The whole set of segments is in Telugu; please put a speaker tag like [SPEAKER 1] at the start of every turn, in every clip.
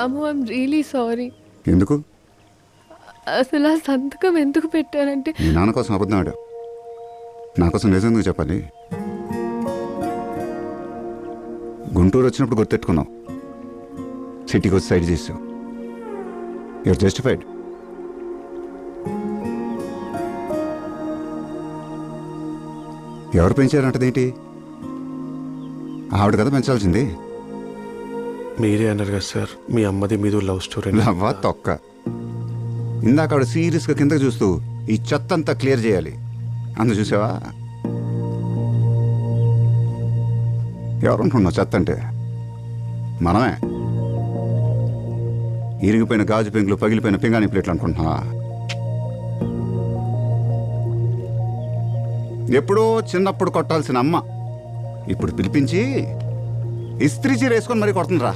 [SPEAKER 1] Ramu, I'm really sorry.
[SPEAKER 2] ఎందుకు?
[SPEAKER 1] అసలు ఆ సంతకం ఎందుకు పెట్టానంటే,
[SPEAKER 2] నీ నాన్న కోసం అబద్ధం ఆడావు, నా కోసం నిజం ఎందుకు చెప్పాలి? గుంటూరు వచ్చినప్పుడు గుర్తెట్టుకున్నావు, సిటీకి వచ్చి సైడ్ చేసావు. You are justified. ఎవరు పెంచారంటదేంటి? ఆవిడ కదా పెంచాల్సింది.
[SPEAKER 3] మీరే అన్నారు కదా సార్, మీ అమ్మది మీది లవ్ స్టోరీ.
[SPEAKER 2] అవ్వా తొక్క. ఇందాక ఆవిడ సీరియస్గా కిందకి చూస్తూ ఈ చెత్త అంతా క్లియర్ చేయాలి అందు చూసావా? ఎవరనుకున్నావు చెత్త అంటే? మనమే. ఇరిగిపోయిన గాజు పెంకులు, పగిలిపోయిన పింగాణి ప్లేట్లు అనుకుంటున్నావా? ఎప్పుడో చిన్నప్పుడు కొట్టాల్సిన అమ్మ ఇప్పుడు పిలిపించి ఇస్త్రీ చీర వేసుకొని మరీ కొడుతుందిరా.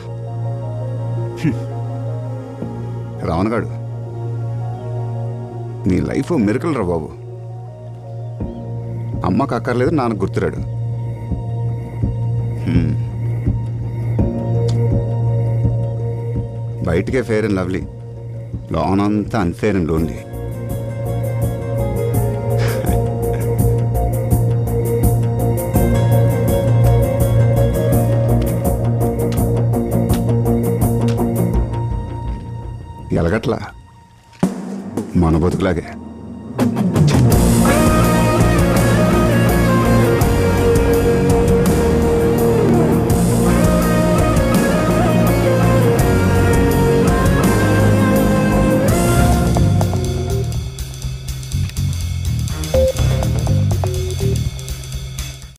[SPEAKER 2] రావణగాడు, నీ లైఫ్ మిరకల్ రా బాబు. అమ్మకు అక్కర్లేదు, నాన్నకు గుర్తురాడు. బయటికే ఫేర్ అండ్ లవ్లీ, లోనంతా అన్ఫేర్ అండ్ లోన్లీ. ఎలగట్లా మన బతుకులాగే.